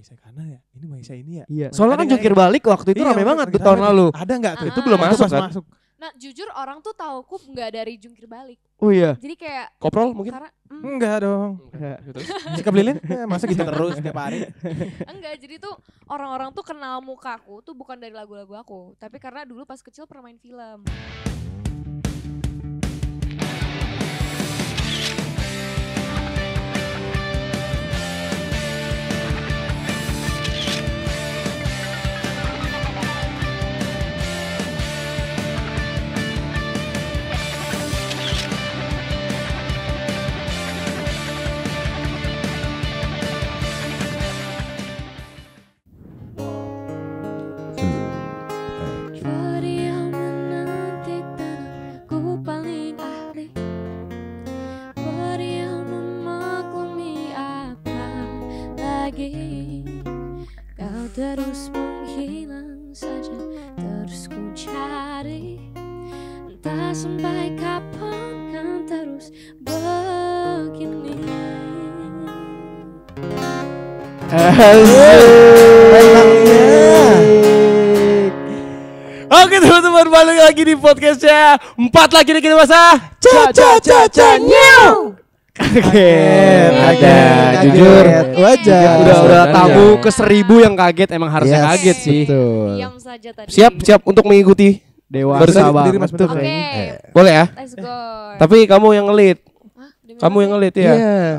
Maisha Kana ya? Ini Maisha ini ya? Iya. Soalnya kan jungkir balik waktu itu rame banget di tahun lalu. Ada enggak tuh? Itu belum masuk kan? Nah jujur orang tuh tauku nggak dari jungkir balik. Oh iya. Jadi kayak Koprol mungkin? karena Enggak dong. Sikap Lilin? Masa gitu terus tiap hari? enggak, jadi tuh orang-orang tuh kenal mukaku tuh bukan dari lagu-lagu aku, tapi karena dulu pas kecil pernah main film. Terus menghilang saja, terus ku cari, entah sampai kapan kan terus begini. Oke teman-teman, balik lagi di podcastnya 4 Laki-Laki Dewasa. Nyau. Kaget, jujur. Wajar. Udah tamu ke 1000 yang kaget, emang harusnya kaget sih. Betul. Diam saja tadi. Siap untuk mengikuti. Dewasa banget tuh Oke, kayaknya. Boleh ya? let's go. Tapi kamu yang ngelit. Hah, demi Kamu apa yang sih? ngelit ya.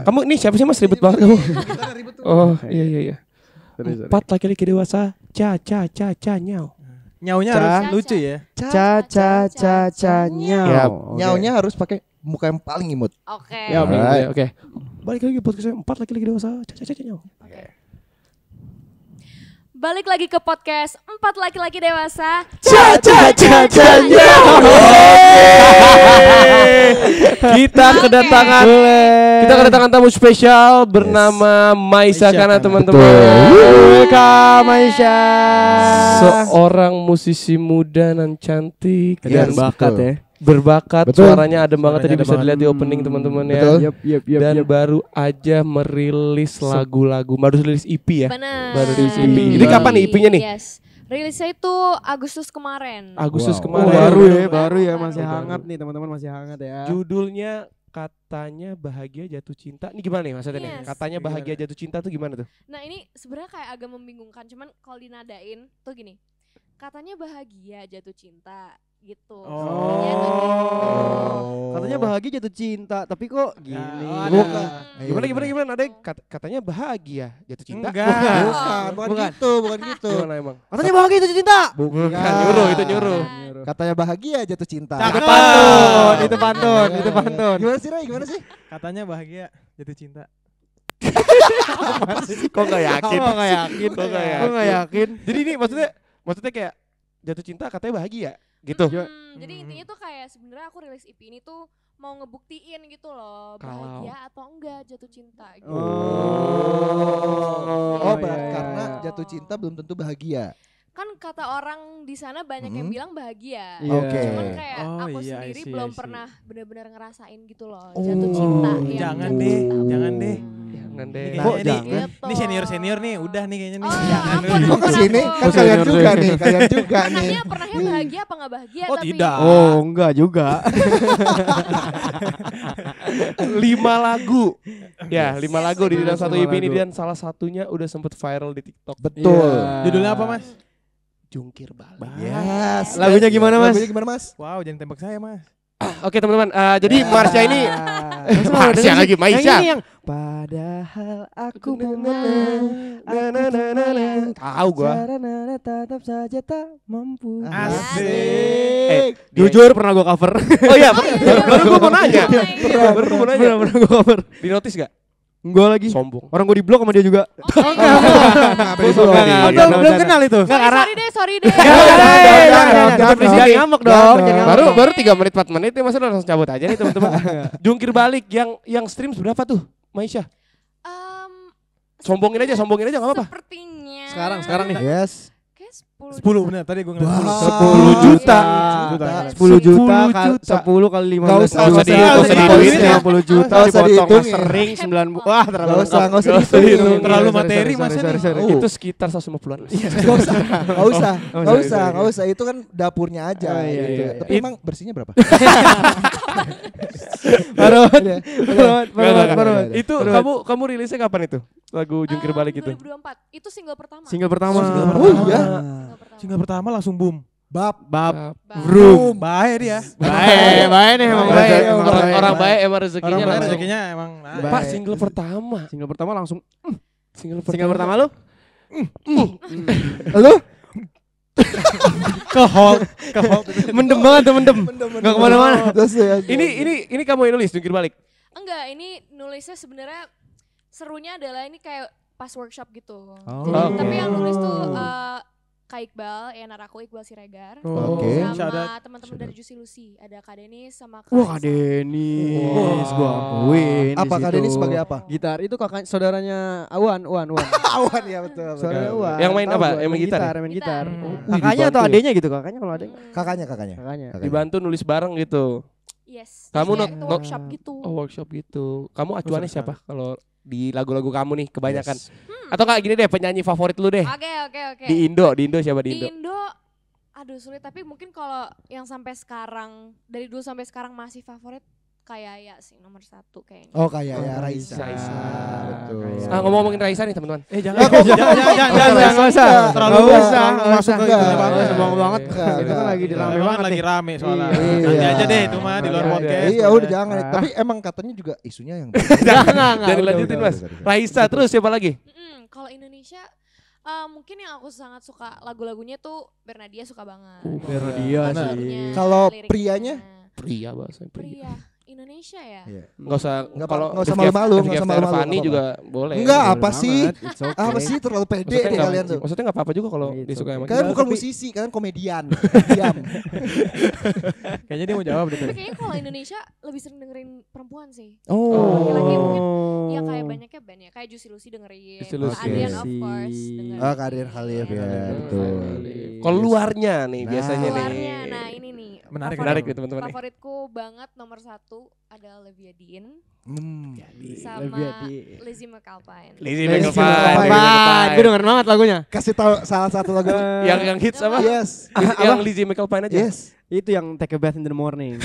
Kamu ini siapa sih Mas, ribet banget kamu. Oh iya. 4 Laki-Laki Dewasa. Nyau. Nyaunya harus lucu ya. Nyau. Nyaunya harus pakai muka yang paling imut. Oke. Ya, Alright. oke. Balik lagi podcastnya 4 Laki-Laki Dewasa. Nyau. Balik lagi ke podcast 4 Laki-Laki Dewasa. Kita kedatangan tamu spesial bernama Maisha Kana, teman-teman. Welcome Aisyah. Seorang musisi muda dan cantik dan bakat ya. berbakat. Betul. Suaranya adem banget, tadi Suaranya bisa adem dilihat di banget. opening teman-teman ya. Betul. Dan baru aja merilis lagu-lagu, baru rilis EP ya. Benar. Baru rilis EP. Ini kapan nih EP-nya nih? Yes. Rilisnya itu Agustus kemarin. Agustus Wow. kemarin. Baru ya, Baru. masih hangat nih teman-teman, masih hangat ya. Judulnya katanya Bahagia Jatuh Cinta. Ini gimana nih maksudnya nih? Yes. Katanya Bahagia Jatuh Cinta tuh gimana tuh? Nah ini sebenarnya kayak agak membingungkan, cuman kalau dinadain tuh gini, katanya bahagia jatuh cinta gitu. Sebenarnya tuh gitu. Katanya bahagia jatuh cinta, tapi kok gini. ada. Gimana? Ada katanya bahagia jatuh cinta. Enggak. Bukan gitu. Gimana emang? Katanya bahagia jatuh cinta. Bukan nyuruh. Katanya bahagia jatuh cinta. Cakep. Itu pantun. Gimana sih? Katanya bahagia jatuh cinta. Kok nggak yakin? Kok nggak yakin? Jadi ini maksudnya kayak jatuh cinta katanya bahagia gitu. Jadi intinya tuh kayak sebenarnya aku rilis EP ini tuh mau ngebuktiin gitu loh, Kalau- bahagia atau enggak jatuh cinta gitu. Karena jatuh cinta belum tentu bahagia. Kan kata orang di sana banyak yang bilang bahagia. Iya. Oke. Cuman kayak Oh, aku iya, sendiri I see, belum I see. pernah benar-benar ngerasain gitu loh jatuh cinta. yang jangan jatuh deh, cinta. jangan deh. Jangan deh. Ini Kok kayaknya jangan? nih, Gitu. ini senior nih, udah nih kayaknya nih. Oh, Jangan ampun, dulu. Kok kesini? Kan Oh, kalian senior juga tuh. nih, nih. Pernahnya bahagia apa nggak bahagia? Oh, tapi tidak. Oh, enggak juga. 5 lagu. Ya, 5 lagu di dalam satu 5 EP ini lagu. dan salah satunya udah sempet viral di TikTok. Betul. Judulnya apa, Mas? Jungkir Balik. Yes. Lagunya gimana, Mas? Lagunya gimana, Mas? Wow, jangan tembak saya, Mas. Oke teman-teman, jadi Marsha ini Marsha lagi Maisha. Yang padahal aku Tahu gua. tetap saja tak mampu. Asik. Jujur pernah gua cover. Oh iya, baru gua mau nanya. Baru gua mau nanya. Pernah gua cover. Di notice gak? Enggak lagi. Sombong. Orang gua di blok sama dia juga. Belum kenal itu. Sorry deh. Jangan ngambek dong. Baru 3 menit 4 menit ya, masa udah langsung cabut aja nih teman-teman. Jungkir Balik yang stream berapa tuh, Maisha? Sombongin aja enggak apa-apa. Sepertinya. Sekarang nih. Yes. Kayak 10 benar tadi gue ngeliat Wah. 10 juta. 10 10 juta 10 kali 15 Nggak usah juta. dihitung. 50 juta Nggak usah dipotong dihitung. sering 9 wah terlalu Nggak usah, lengkap. nggak usah Nggak dihitung. dihitung. Terlalu Sorry, materi, sorry, Mas, sorry, ini. sorry. Itu sekitar 150-an. Nggak usah. Itu kan dapurnya aja. Oh, iya, gitu. iya. Tapi emang bersihnya berapa? Parut. Itu kamu rilisnya kapan itu? Lagu Jungkir Balik itu? 2024. Itu single pertama. Single pertama. Oh iya. Single pertama. pertama langsung boom. Bab. Vroom. Baik dia. Baik nih emang Baik. baik. Orang baik emang rezekinya Orang baik langsung. rezekinya emang. Baik. Pak, single pertama. Single pertama langsung. Single Single pertama lu? Lu? Ke hall. Mendem banget tuh mendem. Nggak kemana-mana. Terus ya. Ini kamu yang nulis Jungkir Balik? Enggak, ini nulisnya sebenarnya serunya adalah ini kayak pas workshop gitu. Oh. Jadi, tapi yang nulis tuh Kak Iqbal, ya aku Iqbal Siregar. Oke. Sama Shout teman-teman dari Juicy Lucy, ada Kak Denis sama Kak Wah, Kak Aisyah. Denis, gua akuin. Apa di Kak situ. Denis sebagai apa? Gitar itu kakak saudaranya Awan. Awan ya betul. Saudara Awan. Yang main Tahu apa? gua, Yang main gitar ya? Main gitar. Gitar. Kakaknya atau adenya gitu? Kakaknya kalau adenya. Kakaknya. Kakaknya. Dibantu nulis bareng gitu. Yes. Kamu Kayak not- itu not- workshop gitu. Oh, workshop gitu. Kamu acuannya siapa kalau di lagu-lagu kamu nih kebanyakan? Yes. Atau enggak gini deh, penyanyi favorit lu deh. Oke. Di Indo siapa di Di Indo? Indo, aduh sulit, tapi mungkin kalau yang sampai sekarang, dari dulu sampai sekarang masih favorit kayak ya sih nomor 1 kayaknya. Oh kayak ya Raisa. Raisa. Betul. Ngomongin Raisa nih teman-teman. Jangan. Nggak usah. Terlalu Nggak usah. masuk ke Nggak. itunya banget. Sombong banget. Nggak, Itu kan nggak. lagi rame Emang banget lagi nih. rame soalnya. Iya. Nanti aja deh itu mah di luar Nanti podcast. aja. Iya udah jangan. Tapi emang katanya juga isunya yang. Jangan udah, lanjutin udah, Mas. udah. Raisa terus siapa lagi? Kalau Indonesia, mungkin yang aku sangat suka lagu-lagunya tuh Bernadia suka banget. Bernadia sih. Lagu-lagunya, Kalau liriknya. prianya? Pria bahasa Pria Indonesia ya. Iya. Enggak usah Nggak usah malu-malu, nggak usah malu-malu, Fanny nggak juga boleh. Enggak, Boleh apa sih? banget, it's okay. Apa sih terlalu pede Maksudnya nih nggak- kalian tuh. Maksudnya enggak apa-apa juga kalau It's disukai okay. sama Kalian kita. bukan Tapi- musisi, kalian komedian. Diam. Kayaknya dia mau jawab deh tadi. Tapi kayaknya kalau Indonesia lebih sering dengerin perempuan sih. Oh. Laki-laki mungkin ya kayak banyaknya band ya, kayak Juicy Lucy dengerin. Juicy Lucy. Adrian of Oke. course dengerin. Oh, Kak Adrian Khalif ya, betul. Kalau luarnya nih Nah. biasanya nih. Luarnya, nah ini nih. Menarik, Menarik nih teman-teman nih. Favoritku banget nomor 1 adalah Olivia Dean sama Olivia Dean. Lizzie McAlpine. Lizzie Lizzie McAlpine. Apaan? Gue dengerin banget lagunya. Kasih tahu salah satu lagu. Yang hits apa? Yes. Yang Lizzie McAlpine aja. Yes. Itu yang Take a Bath in the Morning.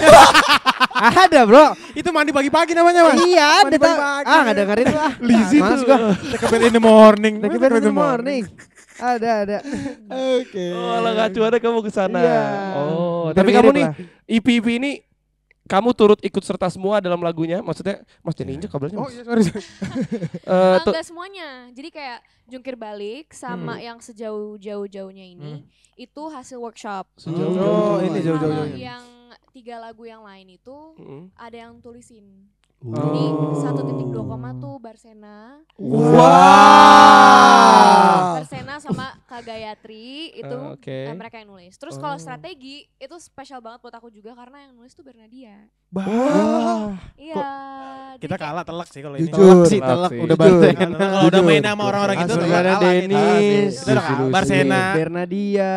Ada bro. Itu mandi pagi-pagi namanya Mas. Iya ada. Mandi pagi-pagi. Nggak dengerin lah. Lizzie Males tuh. gua. Take a bath in the morning. Take a Bath in the Morning. Ada. Oke. Oh, lah ada kamu ke sana. Iya. Oh, Mirip-mirip tapi kamu nih lah. EP ini kamu turut ikut serta semua dalam lagunya. Maksudnya Mas jangan injek kabelnya. Oh Mas. iya sorry. Enggak semuanya. Jadi kayak Jungkir Balik sama yang sejauh-jauhnya ini itu hasil workshop. Oh, ini Kalau jauh-jauhnya. yang 3 lagu yang lain itu ada yang tulisin. Oh. Jadi 1.2 tuh Barsena. Wow. Barsena sama Kak Gayatri itu Oke. mereka yang nulis. Terus kalau strategi itu spesial banget buat aku juga karena yang nulis tuh Bernadia. Wah. Iya. Kita jadi kayak- kalah telak sih kalau ini. Jujur. Sih telak sih. udah Jujur. Barsena. Kalau udah main sama orang-orang itu Asli. udah Ada kalah kita. Denis, Kita udah kalah. Barsena. Bernadia.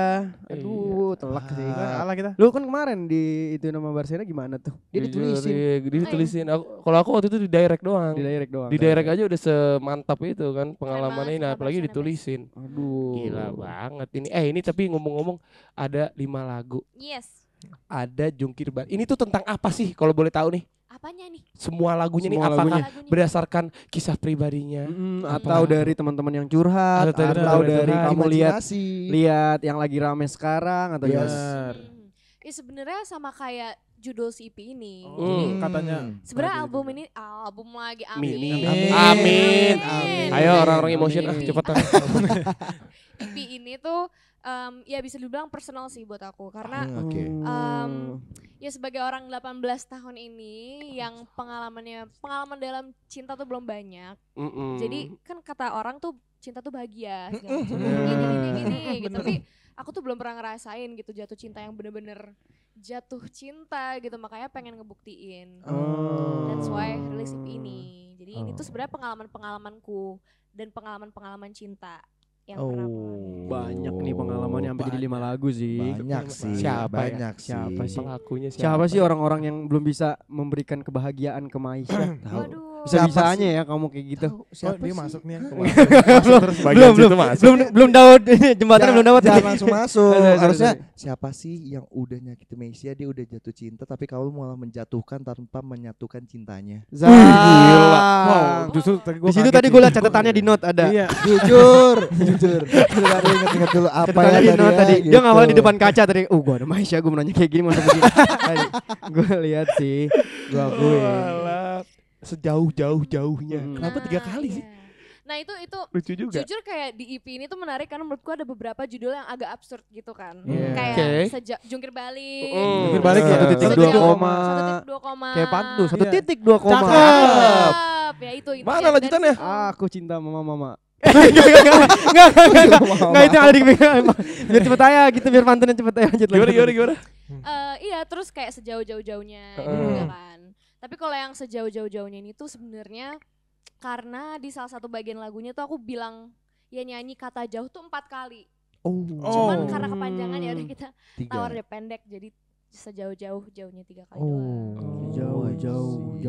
Aduh, telak sih. Kita kalah kita. Lu kan kemarin di itu nama Barsena gimana tuh? Dia ditulisin Dia ditulisin. Kalau aku waktu itu di direct doang. di direct doang. Di direct aja udah semantap itu kan pengalamannya ini, banget apalagi Barsena, ditulisin. Aduh. Gila banget ini. Ini tapi ngomong-ngomong ada 5 lagu. Yes. Ada Jungkir Balik. Ini tuh tentang apa sih kalau boleh tahu nih? Apanya nih? Semua lagunya nih Semua apakah lagunya. Lagunya. berdasarkan kisah pribadinya? Atau dari teman-teman yang curhat, Atau dari atau teman-teman dari curhat. kamu lihat Imajinasi. yang lagi rame sekarang atau Yes. gimana? Ya sebenarnya sama kayak judul si EP ini. Oh, Jadi katanya. sebenarnya album lagi Mini. amin. Amin. Amin. Ayo orang-orang emotion Amin. cepetan. EP ini tuh ya bisa dibilang personal sih buat aku karena Oke. ya sebagai orang 18 tahun ini yang pengalaman dalam cinta tuh belum banyak. Jadi kan kata orang tuh cinta tuh bahagia segala macam. Gini gitu. Tapi aku tuh belum pernah ngerasain gitu jatuh cinta yang bener-bener jatuh cinta gitu, makanya pengen ngebuktiin. That's why rilis EP ini. Jadi ini tuh sebenarnya pengalaman-pengalamanku dan pengalaman-pengalaman cinta yang pernah aku alami. Banyak nih pengalamannya sampai jadi 5 lagu sih. Banyak sih. Siapa ya? Banyak sih. Siapa sih? Pelakunya Siapa sih orang-orang yang belum bisa memberikan kebahagiaan ke Maisha? Waduh. Bisa-bisanya ya kamu kayak gitu. Tahu Oh, siapa dia sih? masuk nih. Belum dapat jembatan belum dapat. Jangan langsung masuk. Sorry, Harusnya sorry. siapa sih yang udah nyakitin Meisha, dia udah jatuh cinta tapi kamu malah menjatuhkan tanpa menyatukan cintanya. Wow. Justru tadi Di situ tadi gue liat catatannya di note ada. Iya. Jujur. Baru ingat dulu apa Catatannya ya di note tadi. Dia gitu. ngawalin di depan kaca tadi. Gue ada Maisha, gue mau nanya kayak gini masa begini. Gue lihat sih. Gue akui. Sejauh-jauh-jauhnya. Kenapa 3 kali sih? Iya. Nah itu Lucu juga. jujur kayak di EP ini tuh menarik karena menurutku ada beberapa judul yang agak absurd gitu kan. Iya. Kayak Oke. Jungkir Balik. Jungkir balik ya. 1.2 koma. 1.2 koma. Kayak pantu. Iya. 1.2 koma. Cakep. Ya itu. Mana Dan lanjutannya? dari situ- Aku cinta mama. Enggak itu yang ada di pikiran. Biar cepet aja gitu, biar pantunnya cepet aja lanjut lagi. Gimana? Iya terus kayak sejauh-jauh-jauhnya juga kan. Tapi kalau yang sejauh-jauh-jauhnya ini tuh sebenarnya karena di salah satu bagian lagunya tuh aku bilang ya nyanyi kata jauh tuh 4 kali. Cuman karena kepanjangan ya udah kita tawar deh pendek jadi sejauh-jauhnya 3 kali doang. Jauh.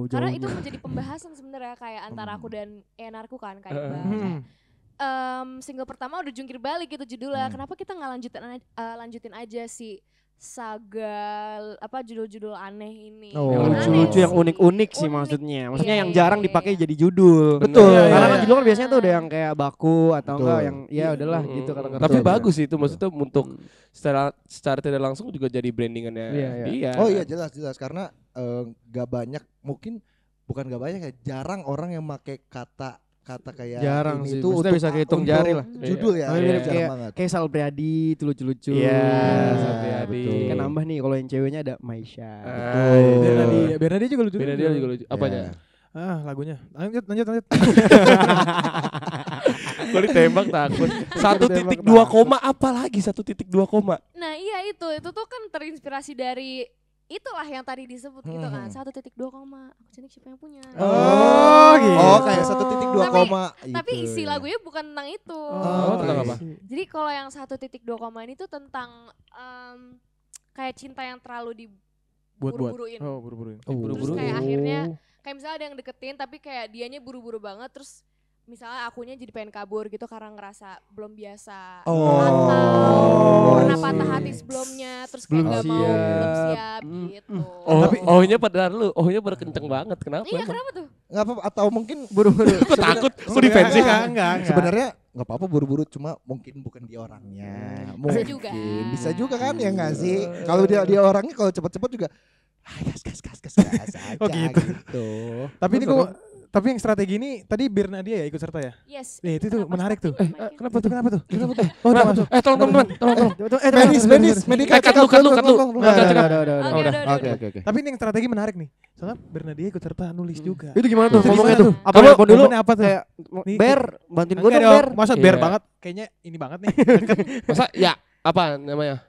Karena itu menjadi pembahasan sebenarnya kayak antara aku dan Enarku kan kayak single pertama udah jungkir balik gitu judulnya. Kenapa kita nggak lanjutin aja si saga judul-judul aneh ini? Yang Aneh lucu-lucu, yang sih. unik sih Unik. maksudnya. Maksudnya Iya, yang iya, jarang iya, dipakai iya. jadi judul. Betul. Karena kan Iya. judul kan biasanya tuh udah yang kayak baku atau Betul. enggak yang ya udahlah gitu kata-kata. Tapi Betul, bagus sih itu maksudnya untuk secara tidak langsung juga jadi brandingannya Iya, iya. dia. Oh iya jelas karena gak banyak, mungkin bukan gak banyak ya, jarang orang yang pakai kata kayak Jarang ini sih, tuh maksudnya bisa kehitung jari lah. judul ya, Tapi mirip jarang banget. kayak Sal Priadi itu lucu-lucu. Iya, Sal Priadi. Betul. Kan nambah nih kalau yang ceweknya ada Maisha. Bernadi juga lucu. Beda dia juga lucu. Apanya? Ya. Lagunya. Lanjut. Gue ditembak takut. 1.2 koma apa lagi 1.2 koma? Nah iya itu tuh kan terinspirasi dari itulah yang tadi disebut gitu kan 1.2 koma. Aku cantik siapa yang punya? Gitu. Oh kayak 1.2 koma. Tapi gitu isi ya. lagunya bukan tentang itu. Oh, tentang apa? Jadi kalau yang 1.2 koma ini tuh tentang kayak cinta yang terlalu Buat. diburu-buruin. Oh, buru-buruin. Terus kayak akhirnya kayak misalnya ada yang deketin tapi kayak dianya buru-buru banget terus misalnya akunya jadi pengen kabur gitu karena ngerasa belum biasa atau pernah patah hati sebelumnya terus kayak Belum belum siap. siap gitu. Tapi ohnya pada lu, ohnya pada kenceng banget. Kenapa? Iya emang? kenapa tuh? Nggak apa atau mungkin Buru-buru. Kok takut? Kok defensif? Enggak. sebenarnya nggak apa-apa buru-buru, cuma mungkin bukan dia orangnya. Mungkin juga. bisa juga kan ya nggak sih? Kalau dia orangnya kalau cepet-cepet juga gas aja Oh, gitu. gitu. Tapi ini tapi yang strategi ini tadi Bernadia ya ikut serta ya? Yes. Itu tuh menarik tuh. Kenapa tuh? Kenapa tuh? Oh, udah masuk. Tolong teman-teman, tolong. Medis, medikal Cut lu. Oke. Tapi ini yang strategi menarik nih. Soalnya Bernadia ikut serta nulis juga. Itu gimana tuh? Itu Ngomongnya gimana tuh. tuh? Apa nelpon dulu? Momennya apa tuh? Kayak Nih, Ber, bantuin gue Enggak dong, Ber. dong, masa Ber Iya. banget. Kayaknya ini banget nih. Masa ya apa namanya?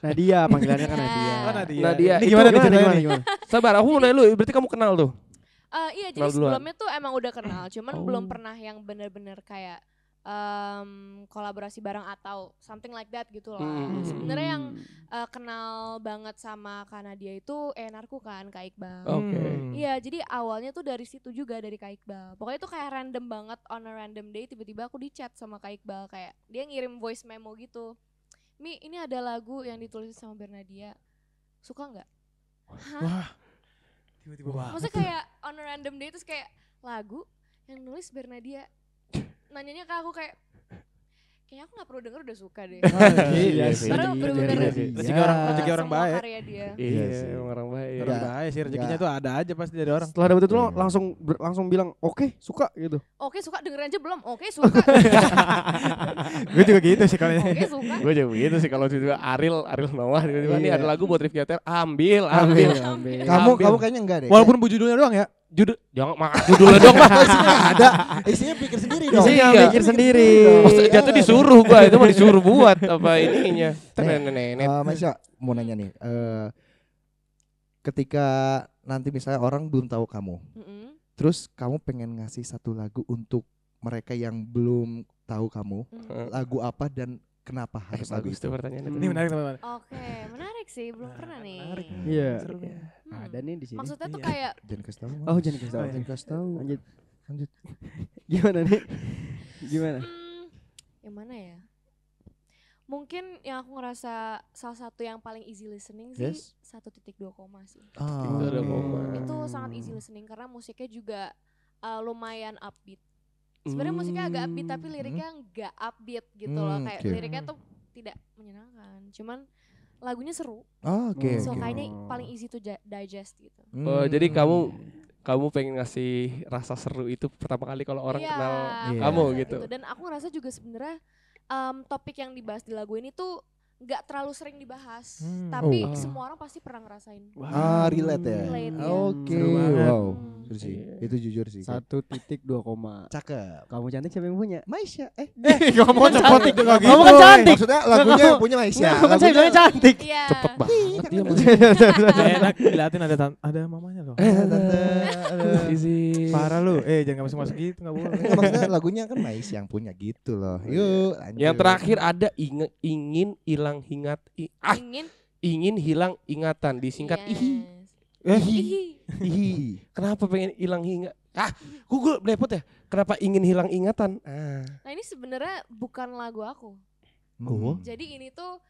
Nadia, panggilannya kan Nadia. Oh, Nadia. Nadia. Ini Itu gimana nih Gimana, ceritanya gimana, nih? gimana? Sabar, aku mau nanya lu, berarti kamu kenal tuh? Iya jadi Kenal duluan. sebelumnya tuh emang udah kenal, cuman belum pernah yang bener-bener kayak kolaborasi bareng atau something like that gitu lah. Sebenarnya yang kenal banget sama Kak Nadia itu Enarku kan, Kak Iqbal. Oke. Iya, jadi awalnya tuh dari situ juga dari Kak Iqbal. Pokoknya tuh kayak random banget on a random day tiba-tiba aku di chat sama Kak Iqbal kayak dia ngirim voice memo gitu. Mi, ini ada lagu yang ditulis sama Bernadia. Suka nggak? Hah? Wah. Tiba-tiba Maksudnya kayak on a random day terus kayak lagu yang nulis Bernadia. Nanyanya ke aku kayak kayaknya aku gak perlu denger udah suka deh. Iya sih. Padahal bener-bener rezeki orang semua baik. karya dia. Iya, sih. emang orang baik. Orang baik sih rezekinya tuh ada aja pasti dari orang. Setelah dapet itu lo langsung bilang oke suka gitu. Oke suka dengerin aja belum? Oke suka. Gue juga gitu sih kalau Oke suka. Gue juga begitu sih kalau tiba-tiba Ariel Noah tiba-tiba nih Iya. ada lagu buat Rifki Ater, ambil. Kamu kayaknya enggak deh. Walaupun bu judulnya doang ya. Judul jangan judulnya dong. isinya ada, isinya pikir sendiri dong. Isinya Iya. mikir sendiri. Maksudnya dia tuh disuruh gua, itu mah disuruh buat apa ininya. Nenek. Masya, mau nanya nih, ketika nanti misalnya orang belum tahu kamu, terus kamu pengen ngasih satu lagu untuk mereka yang belum tahu kamu lagu apa dan kenapa harus lagu Bagus itu. tuh pertanyaannya. Ini menarik teman-teman. Oke, menarik sih, belum pernah nih. Iya. Seru nih. Ada nih di sini. Maksudnya tuh Iya. kayak Jangan kasih tahu. Oh, jangan kasih tahu. Jangan kasih tahu. Lanjut. Lanjut. Gimana nih? Gimana? yang mana ya? Mungkin yang aku ngerasa salah satu yang paling easy listening sih Yes. 1.2 koma sih. Itu ada koma. Itu sangat easy listening karena musiknya juga lumayan upbeat. Sebenarnya musiknya agak upbeat tapi liriknya nggak upbeat gitu loh. Kayak oke. liriknya tuh tidak menyenangkan. Cuman lagunya seru. Oke. So oke. kayaknya paling easy to digest gitu. Oh, jadi kamu pengen ngasih rasa seru itu pertama kali kalau orang Iya, kenal aku kamu ngerasa gitu. Dan aku ngerasa juga sebenarnya topik yang dibahas di lagu ini tuh nggak terlalu sering dibahas, tapi semua orang pasti pernah ngerasain. Relate ya. Relate, iya. Oke. Seru banget. Wow. Seru sih. Itu jujur sih. 1.2 koma. Cakep. Kamu cantik siapa yang punya? Maisha. Kamu kan cantik tuh gitu. Kamu kan cantik. Maksudnya lagunya yang punya Maisha. Kamu kan saya cantik. Iya. Cepet banget dia Mas. Gak enak diliatin ada mamanya loh. Easy. Parah lu. Jangan masuk-masuk gitu, enggak boleh. Enggak, maksudnya lagunya kan Maisha yang punya gitu loh. Yuk lanjut. Yang terakhir ada ingin hilang ingin hilang ingatan disingkat Yes. ihi. Ihi. Ih. Kenapa pengen hilang Google blepot ya. Kenapa ingin hilang ingatan? Nah ini sebenarnya bukan lagu aku. Oh. Jadi ini tuh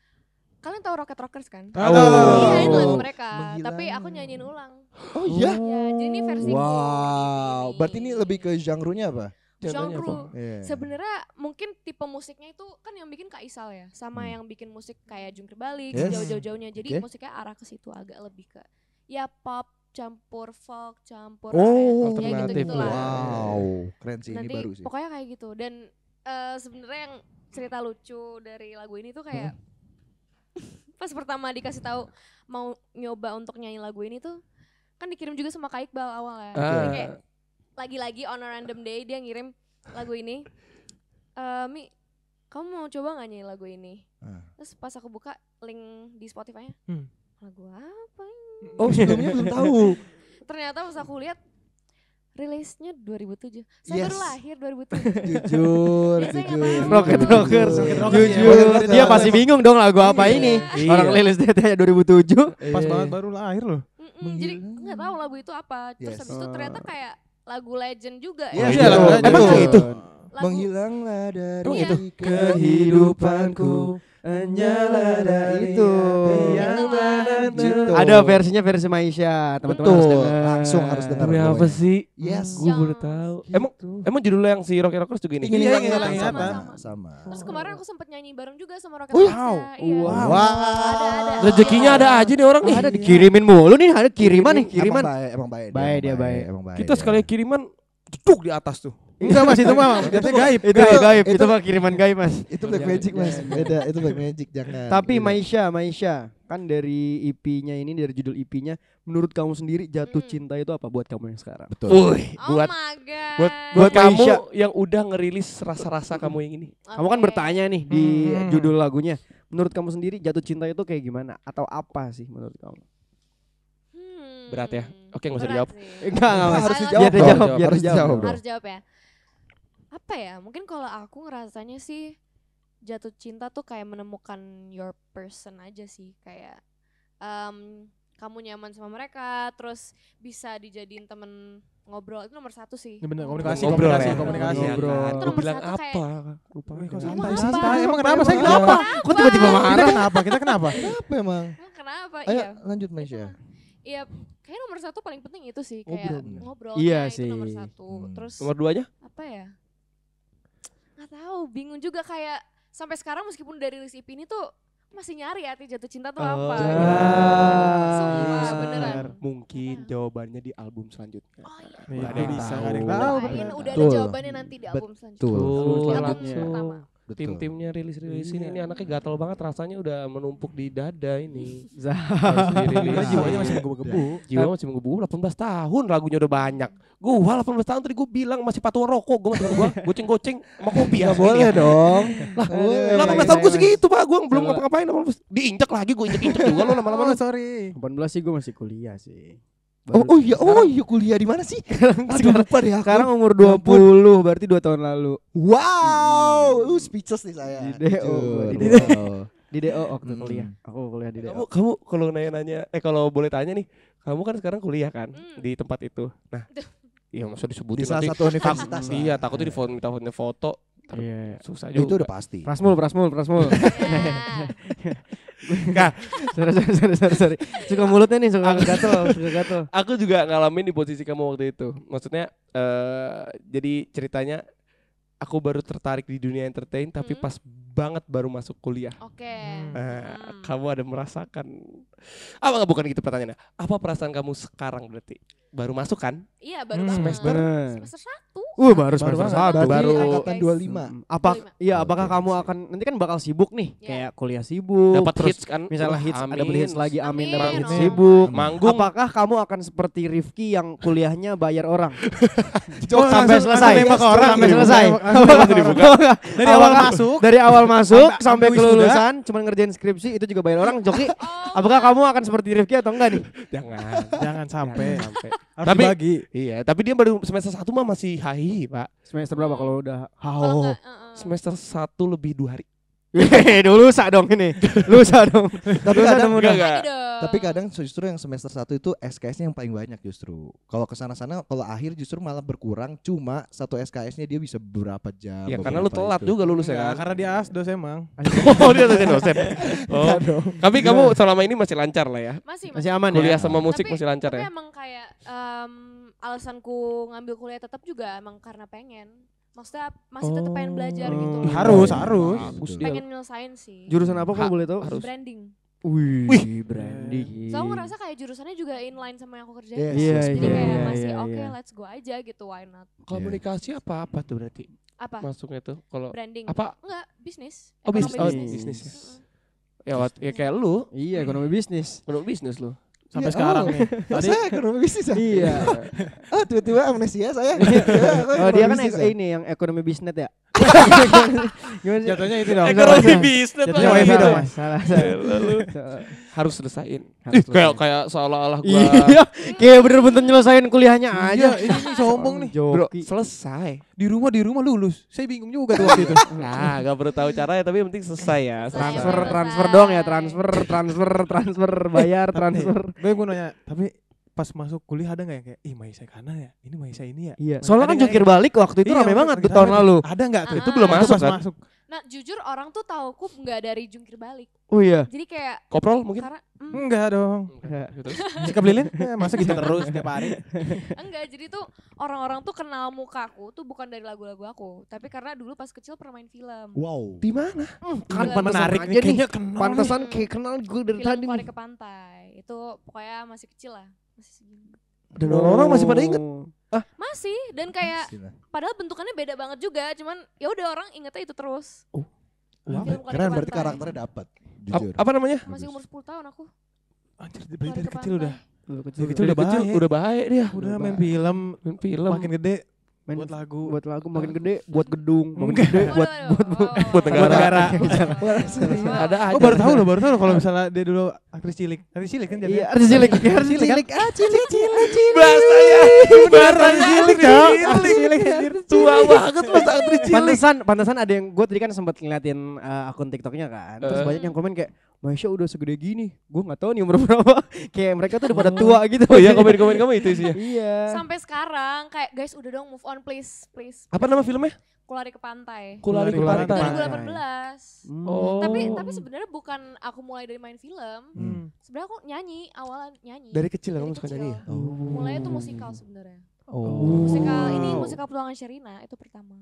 kalian tahu Rocket Rockers kan? Tahu. Iya ini lagu mereka. Menghilang. Tapi aku nyanyiin ulang. Oh iya. Ya, jadi ini versi Wow. Berarti ini lebih ke genre-nya apa? Contohnya genre. apa? Iya. Sebenarnya mungkin tipe musiknya itu kan yang bikin Kak Isal ya, sama yang bikin musik kayak Jungkir Balik, Yes. jauh-jauhnya. Jadi Oke. musiknya arah ke situ agak lebih ke ya pop campur folk campur Oh, R&B, ya alternatif gitu-gitulah. Wow. Keren sih ini Nanti baru sih. pokoknya kayak gitu dan sebenarnya yang cerita lucu dari lagu ini tuh kayak pas pertama dikasih tahu mau nyoba untuk nyanyi lagu ini tuh kan dikirim juga sama Kak Iqbal awalnya. Jadi kayak lagi-lagi on a random day dia ngirim lagu ini. Mi, kamu mau coba gak nyanyi lagu ini? Terus pas aku buka link di Spotify-nya, lagu apa ini? Oh, sebelumnya belum tahu. Ternyata pas aku lihat rilisnya 2007. Yes. Saya baru lahir 2007. Jujur, Biasanya jujur. nggak tahu. Rocket Rockers. Jujur. Dia pasti bingung dong lagu apa ini. Iya. Orang rilis datanya 2007. Pas banget baru lahir loh. Jadi nggak tahu lagu itu apa. Terus Yes. habis itu ternyata kayak lagu legend juga Iya, ya. iya, lagu legend. Emang Betul. itu? Lagu Menghilanglah dari Iya. Kehidupanku hanyalah dari itu. yang Gitu. Ada versinya versi Maisha, teman-teman harus Betul. dengar. Langsung harus dengar. Tapi apa pokoknya. sih? Yes. Gue baru tahu. Emang judulnya yang si Rocket Rockers juga ini? Ingin Iya, hilang ingin ingatan. hilang sama, ingatan. Sama. Terus kemarin aku sempet nyanyi bareng juga sama Rocket Wih, Rockers. wow. Ada. Rezekinya ada aja nih orang nih. Ada dikirimin mulu nih, ada kiriman nih, kiriman. Emang baik. Baik dia, baik. Emang baik. Kita sekali kiriman jeduk di atas tuh. Enggak Mas, itu mah itu gaib. Itu gaib, itu mah kiriman gaib, Mas. Itu black magic mas. Beda. Itu black magic jangan. Tapi Beda. Maisha, kan dari EP-nya ini, dari judul EP-nya, menurut kamu sendiri jatuh cinta itu apa buat kamu yang sekarang? Betul. Wih, Oh buat my god. buat kamu Maisha. yang udah ngerilis rasa-rasa kamu yang ini. Kamu kan Oke. bertanya nih di judul lagunya. Menurut kamu sendiri jatuh cinta itu kayak gimana? Atau apa sih menurut kamu? Berat ya? Oke, nggak usah Berat dijawab. sih. Enggak, Harus Harus dijawab. Biar dijawab, dong. biar Harus dijawab. dijawab. dong. Harus jawab ya. Apa ya? Mungkin kalau aku ngerasanya sih jatuh cinta tuh kayak menemukan your person aja sih. Kayak kamu nyaman sama mereka, terus bisa dijadiin temen ngobrol, itu nomor satu sih. Ini bener komunikasi, Ngobrol komunikasi, ya. komunikasi. Ngobrol. Itu Gue nomor bilang satu kayak- apa? Lupa. Wih, kok Emang santai, apa? santai. Emang kenapa saya Emang kenapa? Kok tiba-tiba Kita marah? kenapa? Kita kenapa? Apa emang? Emang kenapa? Ayo Iya. lanjut Maisha. Iya, kayak nomor satu paling penting itu sih, kayak Ngobrol. ngobrol. Iya itu nomor sih. satu. Terus Nomor 2-nya? apa ya? Nggak tahu, bingung juga kayak sampai sekarang meskipun dari rilis EP ini tuh masih nyari arti jatuh cinta tuh apa. Sumpah, beneran. Mungkin jawabannya di album selanjutnya. Oh iya. Iya, Nggak ada yang bisa, tahu. nggak ada yang tahu. Doain udah ada Betul. jawabannya nanti di album selanjutnya. Betul. Di album Langsung. pertama. Betul. Tim-timnya rilis-rilis ini anaknya gatal banget rasanya udah menumpuk di dada ini. Zah. Harus dirilis. Karena jiwanya masih menggebu-gebu. Jiwa masih menggebu 18 tahun lagunya udah banyak. Gua 18 tahun tadi gua bilang masih patuh rokok, gua masih gua goceng-goceng sama kopi ya. Gak boleh dong. Lah, Boleh. 18 tahun gua segitu, Pak. Gua belum Coba. ngapa-ngapain 18. Diinjak lagi gua injek-injek juga lo lama-lama. Oh, sorry. 18 sih gue masih kuliah sih. Oh iya kuliah di mana sih? Aduh lupa deh aku. Sekarang umur 20, berarti 2 tahun lalu. Wow, speechless nih saya. Di DO, Jujur. di DO waktu kuliah. Aku kuliah di DO. Kamu kalau nanya kalau boleh tanya nih, kamu kan sekarang kuliah kan di tempat itu. Nah, iya maksud disebutin Di salah nanti. satu universitas. Iya, takutnya minta foto. Iya. Susah Itu juga. udah pasti. Prasmul. Ya. Sorry. Suka mulutnya nih, suka gatel. Aku juga ngalamin di posisi kamu waktu itu. Maksudnya jadi ceritanya aku baru tertarik di dunia entertain tapi pas banget baru masuk kuliah. Oke. Kamu ada merasakan bukan gitu pertanyaannya. Apa perasaan kamu sekarang berarti? Baru masuk kan? Iya, baru banget. semester. Semester 1. Baru semester banget. 1. Baru Oke, angkatan guys. 25. Apakah kamu akan nanti kan bakal sibuk nih, Iya. kayak kuliah sibuk, Dapat terus hits kan? misalnya Wah, hits ada amin. hits lagi, amin dapat Amin, hits oh. sibuk. Manggung. Apakah kamu akan seperti Rifki yang kuliahnya bayar orang Oh, sampai langsung selesai? nembak ke orang Sampai gitu. selesai. Dari awal masuk Dari awal masuk Sampai sampai wisuda. kelulusan cuman ngerjain skripsi itu juga bayar orang. Joki, apakah kamu akan seperti Rifki atau enggak nih? jangan sampai. Harus Tapi- dibagi. Iya, tapi dia baru semester 1 mah masih hahi, Pak. Semester berapa kalau udah? Kalau enggak, Semester 1 lebih 2 hari. Dulu lusa dong ini. Lusa dong. Tapi Lusa kadang dong udah. Enggak. Tapi kadang justru yang semester 1 itu SKS-nya yang paling banyak justru. Kalau kesana-sana kalau akhir justru malah berkurang, cuma satu SKS-nya dia bisa berapa jam. Ya karena lu beberapa telat itu. juga lulusnya Ya, kan. karena dia asdos emang. Oh, dia dosen. Oh. Tapi kamu selama ini masih lancar lah ya. Masih aman Kuliah ya? sama musik Tapi- masih lancar Tapi ya. emang kayak alasanku ngambil kuliah tetap juga emang karena pengen. Maksudnya masih tetap pengen belajar gitu. loh. Harus. Bagus dia. Pengen nyelesain sih. Jurusan apa kalau boleh tahu? harus. Branding. Wih, branding. So aku ngerasa kayak jurusannya juga inline sama yang aku kerjain. Yes, Iya, Jadi iya, kayak iya, masih iya, oke, iya. let's go aja gitu, why not? Komunikasi apa tuh berarti? Apa? Masuknya tuh kalau Branding. apa? Enggak, bisnis. Oh, Ekonomi bisnis ya. Mm-mm. Ya kayak lu, Iya, ekonomi bisnis. menurut bisnis lu. Sampai Iya, sekarang oh. nih. Oh, saya ekonomi bisnis ya? Iya. Tiba-tiba amnesia saya. Oh, dia kan ini yang ekonomi bisnet ya? Gimana sih? Jatuhnya itu dong. Ekonomi bisnis Jatuhnya lah. wifi dong, Salah, Mas. salah. Lalu harus selesain. Harus Kayak seolah-olah gua Iya, kayak bener-bener nyelesain kuliahnya aja. Iya, ini sombong nih. bro Joki. selesai. Di rumah lulus. Saya bingung juga tuh waktu itu. Nah, gak perlu tahu caranya tapi yang penting selesai ya. Transfer, Selesai. transfer dong ya, transfer, bayar, transfer. Gue mau nanya, tapi pas masuk kuliah ada nggak yang kayak, ih Maisa kanan ya, ini Maisa ini ya. Iya. Soalnya kan Ada nggak jungkir balik waktu itu Iya, rame banget lagi tuh tahun rame. lalu. Ada nggak tuh? Itu belum Itu masuk pas kan? masuk. Nah, jujur orang tuh tauku nggak dari jungkir balik. Oh iya. Jadi kayak Koprol mungkin. karena Enggak dong. Gitu. Sikap lilin? Masa gitu terus tiap hari? enggak, jadi tuh orang-orang tuh kenal mukaku tuh bukan dari lagu-lagu aku, tapi karena dulu pas kecil pernah main film. Wow. Di mana? Kan Gila, menarik nih, aja nih. kayaknya kenal. Pantesan kayak kenal gue dari Film tadi Keluarga nih. ke Pantai. Itu pokoknya masih kecil lah, masih segini. Dan orang-orang masih pada inget. Masih, dan kayak padahal bentukannya beda banget juga, cuman ya udah orang ingetnya itu terus. Film Keluarga Keren ke berarti Pantai. karakternya dapat. Jujur. Apa namanya? Masih umur 10 tahun aku. Anjir, Keluarga dari ke kecil Pantai. udah. Dari kecil udah Dari kecil baik. udah baik dia. Udah main film, Main film. makin gede Main buat lagu. buat lagu makin gede, buat gedung, makin Enggak. gede buat buat negara. Ada aja. Oh baru tahu loh kalau misalnya dia dulu aktris cilik. Aktris cilik kan jadi. iya, harus cilik, harus cilik. Bahasanya. Bahasanya cilik, Cok. Aktris cilik anjir. Tua banget bahasa aktris cilik. Pantesan ada yang gue tadi kan sempat ngeliatin akun TikToknya kan. Terus banyak yang komen kayak Maisha udah segede gini. Gue nggak tahu nih umur berapa. Kayak mereka tuh udah pada tua gitu. Oh iya, komen-komen kamu itu isinya. Iya. Sampai sekarang kayak guys udah dong move on please. Apa nama filmnya? Kulari ke Pantai. Kulari ke Kulari ke Pantai. Pantai. 2018. Oh. Tapi sebenarnya bukan aku mulai dari main film. Hmm. Sebenarnya aku nyanyi, awalan nyanyi. Dari kecil Dari kamu suka kecil. nyanyi ya? Mulainya tuh musikal sebenarnya. Oh. Musikal ini musikal Petualangan Sherina itu pertama.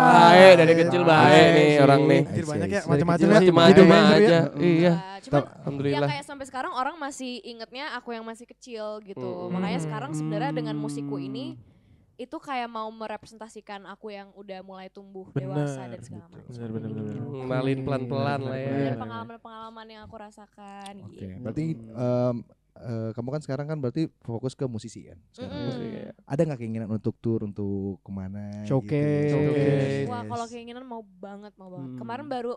Baik, dari kecil baik nih orang nih. Anjir banyak ya Dari macam-macam kecil ya. masih Macam-macam hidupnya seru ya. aja. Iya. Cuman Alhamdulillah. yang kayak sampai sekarang orang masih ingetnya aku yang masih kecil gitu. Makanya sekarang sebenarnya dengan musikku ini itu kayak mau merepresentasikan aku yang udah mulai tumbuh dewasa dan segala macam. Bener. Kenalin pelan-pelan lah ya. Dan pengalaman-pengalaman yang aku rasakan Oke, gitu. berarti kamu kan sekarang kan berarti fokus ke musisi kan? Sekarang. Mm-mm. Ada nggak keinginan untuk tour untuk kemana? Showcase. Gitu? Showcase. Wah, kalau keinginan mau banget. Hmm. Kemarin baru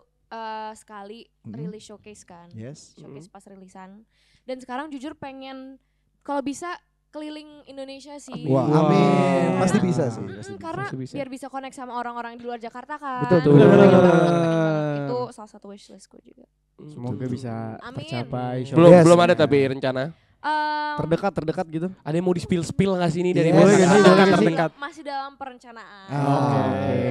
sekali Mhm. rilis showcase kan. Yes. Showcase pas rilisan. Dan sekarang jujur pengen kalau bisa keliling Indonesia sih. Wah, Wah. amin. Pasti Karena- bisa sih. Pasti bisa. Karena Pasti bisa. biar bisa connect sama orang-orang di luar Jakarta kan. Betul tuh. Pengen Bener. banget. Itu salah satu wishlistku juga. Semoga bisa Amin. tercapai. Belum Yes. belum ada tapi rencana. Terdekat gitu. Ada yang mau di spill nggak sih ini dari Yes. Mas? Boleh nggak sih? Boleh nggak sih? terdekat. Masih dalam perencanaan. Oke.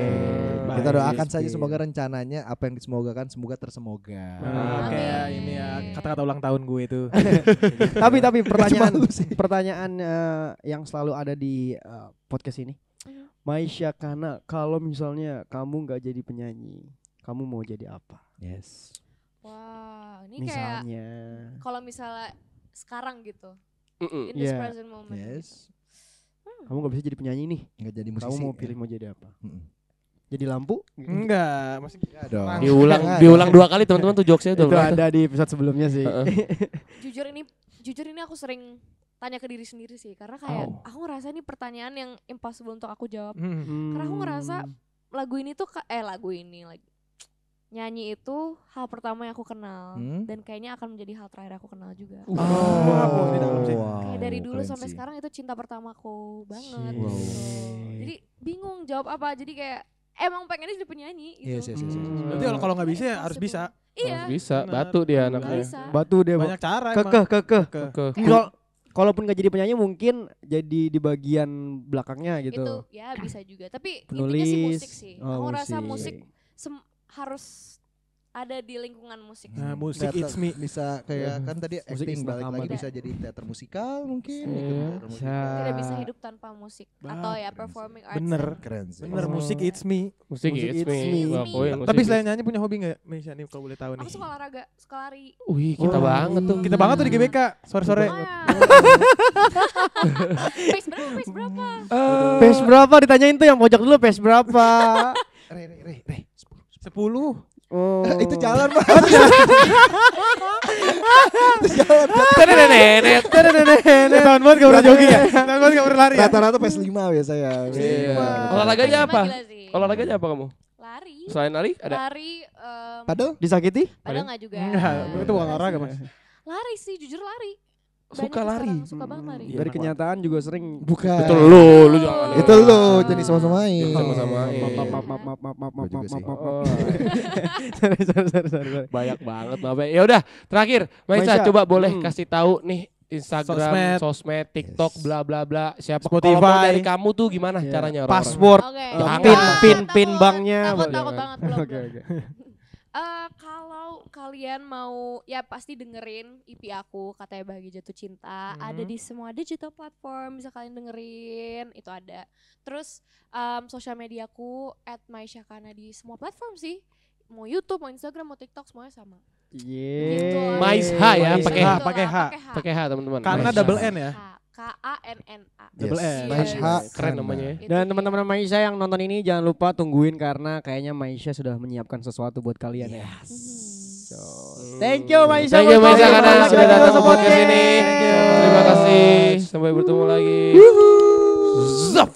Kita Baik. doakan saja semoga rencananya apa yang disemogakan semoga tersemoga. Kayak Amin. ini ya kata-kata ulang tahun gue itu. Tapi pertanyaan Cuma lu sih. pertanyaan yang selalu ada di podcast ini. Mhm. Maisha Kana, kalau misalnya kamu nggak jadi penyanyi, kamu mau jadi apa? Yes. Wah, ini kayak Misalnya. kalau misalnya sekarang gitu. Mm-mm. In this Yeah. present moment. Yes. Kamu nggak bisa jadi penyanyi nih. Enggak jadi musisi. Kamu mau ya? pilih mau jadi apa? Mm-mm. Jadi lampu? Enggak, masih Enggak dong. Diulang 2 kali teman-teman tuh jokesnya Itu tuh. ada di episode sebelumnya sih. Jujur ini aku sering tanya ke diri sendiri sih karena kayak aku ngerasa ini pertanyaan yang impossible untuk aku jawab. Karena aku ngerasa lagu ini tuh nyanyi itu hal pertama yang aku kenal dan kayaknya akan menjadi hal terakhir aku kenal juga. Oh, di dalam sih. Kayak dari dulu keren sampai sih. sekarang itu cinta pertamaku banget. Shit. Gitu. Jadi bingung jawab apa. Jadi kayak emang pengennya jadi penyanyi gitu. Yes, yes, yes, yes. Berarti kalau nggak bisa ya harus bisa. Iya. Harus bisa, Benar. batu dia Nggak anaknya. bisa. Batu dia Banyak cara emang. kekeh. Kekeh. Kalaupun nggak jadi penyanyi mungkin jadi di bagian belakangnya gitu. Itu ya bisa juga. Tapi Penulis. intinya sih musik sih. Oh, Aku ngerasa musik harus ada di lingkungan musik. Nah, musik Ternyata it's me. bisa kayak kan tadi Musik acting is not balik lagi amat. bisa jadi teater musikal mungkin. Iya. ikut teater musikal. Tidak bisa hidup tanpa musik atau ya keren sih. performing arts. Bener. Keren sih. Bener, musik it's me. Musik Musik it's it's me. me. Wah, poin, musik Tapi it's- selain nyanyi punya hobi nggak, Misha nih kalau boleh tahu nih? Aku suka olahraga, suka lari. Wih, kita Oh. banget tuh. Kita banget tuh di GBK sore-sore. Pace berapa? Pace berapa? Pace berapa ditanyain tuh yang pojok dulu pace berapa? Re. 10. Oh. Itu jalan Pak. Tenenenet. Tahun banget gak pernah jogging ya? Tahun banget gak pernah lari ya? Rata-rata PS 5 biasanya. Iya. Wah. Olahraganya Pace apa? gila sih. Olahraganya apa kamu? Lari. Selain lari ada? Lari. Padahal Disakiti? Padahal nggak juga. Enggak, itu bukan olahraga mas. Lari sih, jujur lari. Suka Banyak lari. sekarang suka banget lari. Iya, Dari enak kenyataan juga sering. bukan. Itu lu jangan. Itu lu jadi sama-samain. Sama-samain. Gua juga sih. Oh, Sorry. banyak banget maaf ya. Ya udah, terakhir, Maisha Maisha, coba boleh kasih tahu nih Instagram, Sosmed. sosmed, TikTok, Yes. bla bla bla. Siapa Spotify. kalau mau dari kamu tuh gimana Iya. caranya orang-orang? Password, Oke. Jangan. pin banknya. Takut Jangan. banget belum. Oke, belum. oke. Kalau kalian mau ya pasti dengerin EP aku katanya Bahagia Jatuh Cinta ada di semua digital platform bisa kalian dengerin itu ada. Terus sosial mediaku @maishakana di semua platform sih. Mau YouTube, mau Instagram, mau TikTok semuanya sama. Gitu. Maisha ya, Maisha. pakai H. Pakai H. Pakai H teman-teman. Karena Maisha. double N ya. KANNA. Double Yes. N. Maisha. Keren namanya. Itu Dan dia. teman-teman Maisha yang nonton ini jangan lupa tungguin karena kayaknya Maisha sudah menyiapkan sesuatu buat kalian ya. So, thank you Maisha. Thank you buat Maisha kalian karena yang sudah datang ke nonton podcast ini. Thank you. Terima kasih. Sampai bertemu lagi. Zap.